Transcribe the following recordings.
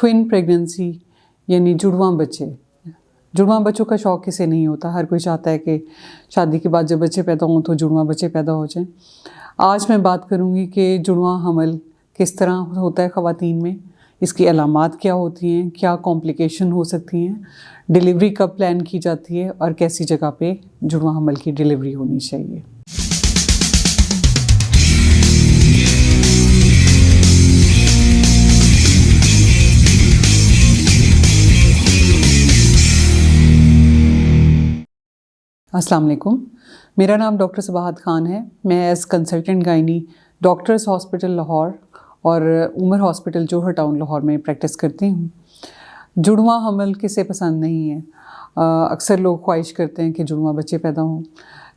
Twin pregnancy यानी जुड़वां बच्चे। जुड़वां बच्चों का शौक़ किसे नहीं होता, हर कोई चाहता है कि शादी के बाद जब बच्चे पैदा हों तो जुड़वां बच्चे पैदा हो जाएं। आज मैं बात करूंगी कि जुड़वां हमल किस तरह होता है ख़वातीन में, इसकी अलामात क्या होती हैं, क्या कॉम्प्लिकेशन हो सकती हैं, डिलीवरी कब प्लान की जाती है और कैसी जगह पे जुड़वां हमल की डिलीवरी होनी चाहिए। अस्सलाम वालेकुम, मेरा नाम डॉक्टर सबाहत ख़ान है। मैं as consultant gynae doctors hospital Lahore और उमर हॉस्पिटल जोहर टाउन लाहौर में प्रैक्टिस करती हूँ। जुड़वां हमल किसे पसंद नहीं है। अक्सर लोग ख्वाहिश करते हैं कि जुड़वां बच्चे पैदा हों,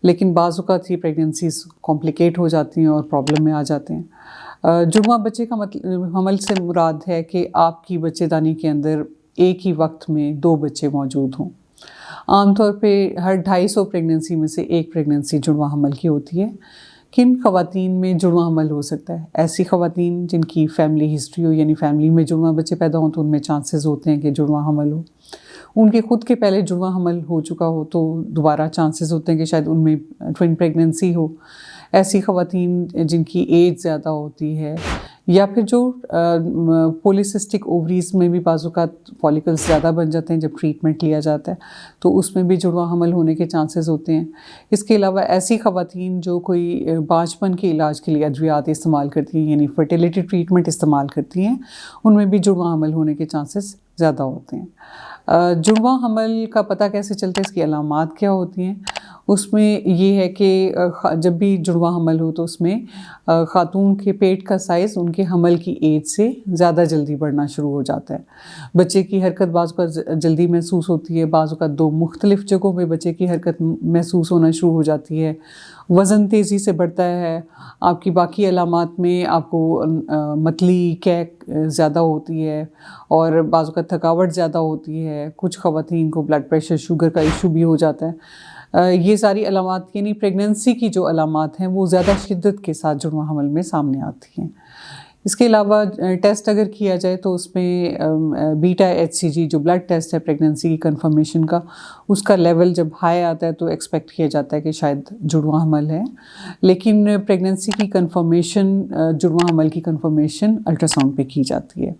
लेकिन बाज़ औक़ात ये प्रेगनेंसीज़ कॉम्प्लिकेट हो जाती हैं और प्रॉब्लम में आ जाते हैं। जुड़वां बच्चे का मतलब हमल से मुराद है कि आपकी बच्चेदानी के अंदर एक ही वक्त में 2 बच्चे मौजूद हों। आमतौर पे हर 250 प्रेगनेंसी में से एक प्रेगनेंसी जुड़वां हमल की होती है। किन ख़वातीन में जुड़वां हमल हो सकता है? ऐसी ख़वातीन जिनकी फैमिली हिस्ट्री हो, यानी फैमिली में जुड़वां बच्चे पैदा हों तो उनमें चांसेस होते हैं कि जुड़वां हमल हो। उनके खुद के पहले जुड़वां हमल हो चुका हो तो दोबारा चांसेस होते हैं कि शायद उनमें ट्विन प्रेगनेंसी हो। ऐसी ख़वातीन जिनकी एज ज़्यादा होती है, या फिर जो पॉलीसिस्टिक ओवरीज़ में भी बाज़ औक़ात फॉलिकल्स ज़्यादा बन जाते हैं जब ट्रीटमेंट लिया जाता है, तो उसमें भी जुड़वां हमल होने के चांसेस होते हैं। इसके अलावा ऐसी ख़वातीन जो कोई बांझपन के इलाज के लिए अद्वियात इस्तेमाल करती हैं, यानी फर्टिलिटी ट्रीटमेंट इस्तेमाल करती हैं, उनमें भी जुड़वां हमल होने के चांसेस ज़्यादा होते हैं। जुड़वां हमल का पता कैसे चलता है, इसकी अलामात क्या होती हैं? उसमें ये है कि जब भी जुड़वां हमल हो तो उसमें ख़ातून के पेट का साइज़ उनके हमल की एज से ज़्यादा जल्दी बढ़ना शुरू हो जाता है। बच्चे की हरकत बाज़ औक़ात जल्दी महसूस होती है, बाज़ औक़ात 2 मुख्तलिफ़ जगहों पे बच्चे की हरकत महसूस होना शुरू हो जाती है। वज़न तेज़ी से बढ़ता है। आपकी बाकी अलामात में आपको मतली, कैक ज़्यादा होती है और बाज़ औक़ात थकावट ज़्यादा होती है। कुछ ख़वातीन को ब्लड प्रेशर, शुगर का इशू भी हो जाता है। ये सारी अलामात यानी प्रेगनेंसी की जो अलामात हैं वो ज़्यादा शिद्दत के साथ जुड़वां हमल में सामने आती हैं। इसके अलावा टेस्ट अगर किया जाए तो उसमें बीटा HCG जो ब्लड टेस्ट है प्रेगनेंसी की कंफर्मेशन का, उसका लेवल जब हाई आता है तो एक्सपेक्ट किया जाता है कि शायद जुड़वां हमल है। लेकिन प्रेगनेंसी की कंफर्मेशन, जुड़वां हमल की कंफर्मेशन अल्ट्रासाउंड पे की जाती है।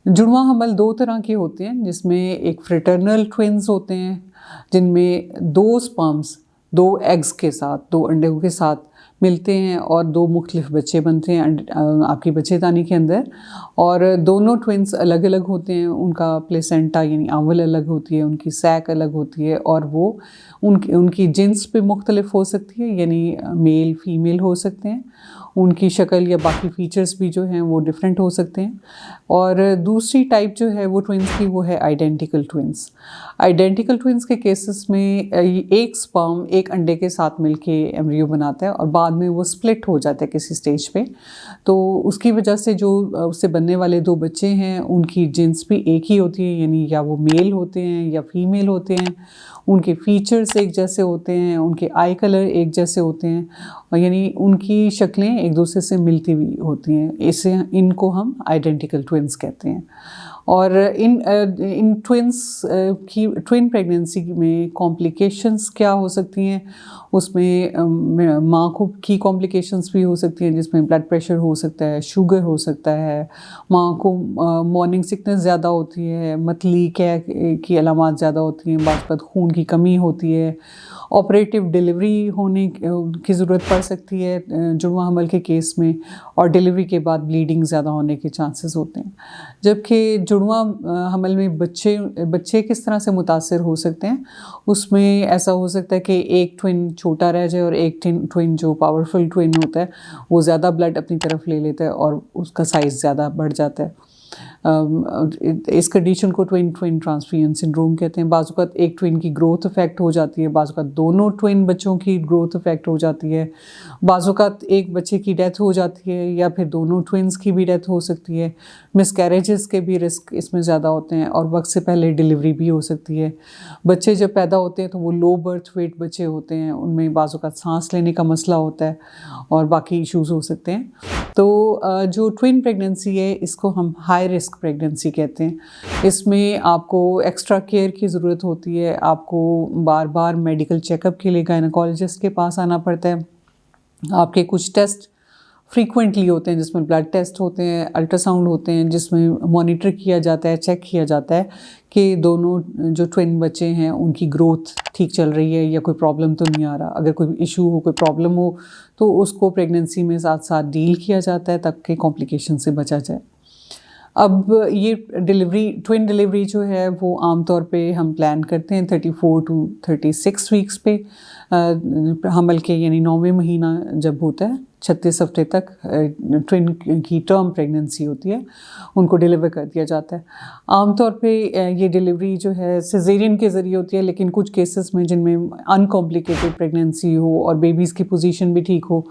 जुड़वां हमल 2 तरह के होते हैं, जिसमें एक फ्रेटर्नल ट्विन्स होते हैं जिनमें 2 स्पर्म्स 2 एग्स के साथ, 2 अंडों के साथ मिलते हैं और 2 मुख्तलिफ बच्चे बनते हैं आपकी बच्चेदानी के अंदर। और दोनों ट्विन्स अलग अलग होते हैं, उनका प्लेसेंटा यानी आंवल अलग होती है, उनकी सैक अलग होती है और वो उनकी जिन्स पे मुख्तलिफ हो सकती है, यानी मेल फीमेल हो सकते हैं। उनकी शक्ल या बाकी फ़ीचर्स भी जो हैं वो डिफरेंट हो सकते हैं। और दूसरी टाइप जो है वो ट्विन्स की, वो है आइडेंटिकल ट्विन्स। आइडेंटिकल ट्विन्स के केसेस में एक स्पर्म एक अंडे के साथ मिलके एम्ब्रियो बनाता है और बाद में वो स्प्लिट हो जाता है किसी स्टेज पे। तो उसकी वजह से जो उससे बनने वाले 2 बच्चे हैं उनकी जिन्स भी एक ही होती है, यानी या वो मेल होते हैं या फीमेल होते हैं। उनके फ़ीचर्स एक जैसे होते हैं, उनके आई कलर एक जैसे होते हैं और यानी उनकी शक्लें एक दूसरे से मिलती हुई होती हैं। इनको हम आइडेंटिकल ट्विन्स कहते हैं। और इन ट्विन्स की ट्विन प्रेगनेंसी में कॉम्प्लिकेशंस क्या हो सकती हैं? उसमें माँ को की कॉम्प्लिकेशंस भी हो सकती हैं, जिसमें ब्लड प्रेशर हो सकता है, शुगर हो सकता है, माँ को मॉर्निंग सिकनेस ज़्यादा होती है, मतली कैक की अलामात ज़्यादा होती हैं, बाज़ वक़्त खून की कमी होती है, ऑपरेटिव डिलीवरी होने की ज़रूरत पड़ सकती है जुड़वां हमल के केस में, और डिलीवरी के बाद ब्लीडिंग ज़्यादा होने के चांसेस होते हैं। जबकि जुड़वां हमल में बच्चे किस तरह से मुतासिर हो सकते हैं, उसमें ऐसा हो सकता है कि एक ट्विन छोटा रह जाए और एक ट्विन जो पावरफुल ट्विन होता है वो ज़्यादा ब्लड अपनी तरफ ले लेता है और उसका साइज़ ज़्यादा बढ़ जाता है। इस कंडीशन को ट्विन ट्रांसफ्यूजन सिंड्रोम कहते हैं। बाज़ औक़ात एक ट्विन की ग्रोथ इफ़ेक्ट हो जाती है, बाज़ औक़ात दोनों ट्विन बच्चों की ग्रोथ इफ़ेक्ट हो जाती है, बाज़ औक़ात एक बच्चे की डेथ हो जाती है या फिर दोनों ट्विन्स की भी डेथ हो सकती है। मिसकैरेजेस के भी रिस्क इसमें ज़्यादा होते हैं और वक्त से पहले डिलीवरी भी हो सकती है। बच्चे जब पैदा होते हैं तो वो लो बर्थ वेट बच्चे होते हैं, उनमें बाज़ औक़ात सांस लेने का मसला होता है और बाकी इश्यूज़ हो सकते हैं। तो जो ट्विन प्रेगनेंसी है इसको हम हाई रिस्क रिस्क प्रेगनेंसी कहते हैं। इसमें आपको एक्स्ट्रा केयर की ज़रूरत होती है, आपको बार बार मेडिकल चेकअप के लिए गायनेकोलॉजिस्ट के पास आना पड़ता है। आपके कुछ टेस्ट फ्रीक्वेंटली होते हैं जिसमें ब्लड टेस्ट होते हैं, अल्ट्रासाउंड होते हैं जिसमें मॉनिटर किया जाता है, चेक किया जाता है कि दोनों जो ट्विन बच्चे हैं उनकी ग्रोथ ठीक चल रही है या कोई प्रॉब्लम तो नहीं आ रहा। अगर कोई इशू हो, कोई प्रॉब्लम हो तो उसको प्रेगनेंसी में साथ साथ डील किया जाता है ताकि कॉम्प्लिकेशन से बचा जाए। अब ये ट्विन डिलीवरी जो है वो आमतौर पे हम प्लान करते हैं 34 टू 36 वीक्स पे, हमल के यानी 9वें महीना जब होता है 36 हफ्ते तक ट्विन की टर्म प्रेगनेंसी होती है, उनको डिलीवर कर दिया जाता है। आमतौर पे ये डिलीवरी जो है सिजेरियन के ज़रिए होती है, लेकिन कुछ केसेस में जिनमें अनकॉम्प्लिकेटेड प्रेगनेंसी हो और बेबीज़ की पोजीशन भी ठीक हो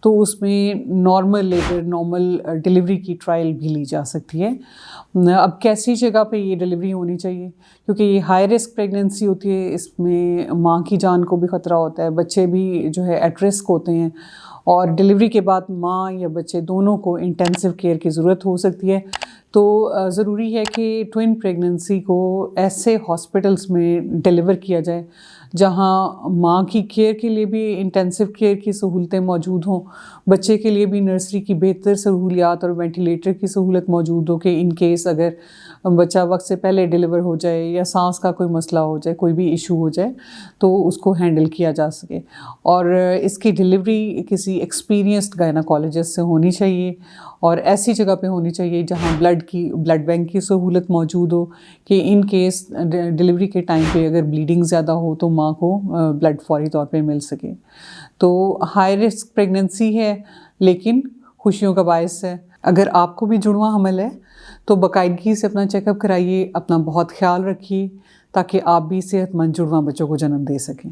तो उसमें नॉर्मल लेबर, नॉर्मल डिलीवरी की ट्रायल भी ली जा सकती है। अब कैसी जगह पे ये डिलीवरी होनी चाहिए, क्योंकि ये हाई रिस्क प्रेगनेंसी होती है, इसमें माँ की जान को भी ख़तरा होता है, बच्चे भी जो है एट रिस्क होते हैं और डिलीवरी के बाद माँ या बच्चे दोनों को इंटेंसिव केयर की ज़रूरत हो सकती है। तो ज़रूरी है कि ट्विन प्रेगनेंसी को ऐसे हॉस्पिटल्स में डिलीवर किया जाए जहाँ माँ की केयर के लिए भी इंटेंसिव केयर की सहूलतें मौजूद हों, बच्चे के लिए भी नर्सरी की बेहतर सहूलियात और वेंटिलेटर की सहूलत मौजूद हो कि इन केस अगर बच्चा वक्त से पहले डिलीवर हो जाए या सांस का कोई मसला हो जाए, कोई भी इशू हो जाए तो उसको हैंडल किया जा सके। और इसकी डिलीवरी किसी एक्सपीरियंस्ड गायनेकोलॉजिस्ट से होनी चाहिए और ऐसी जगह पे होनी चाहिए जहाँ ब्लड बैंक की सहूलत मौजूद हो कि इन केस डिलीवरी के टाइम पे अगर ब्लीडिंग ज़्यादा हो तो माँ को ब्लड फौरी तौर पे मिल सके। तो हाई रिस्क प्रेगनेंसी है लेकिन खुशियों का बायस है। अगर आपको भी जुड़वा हमल है तो बाकायदगी से अपना चेकअप कराइए, अपना बहुत ख्याल रखिए ताकि आप भी सेहतमंद जुड़वा बच्चों को जन्म दे सकें।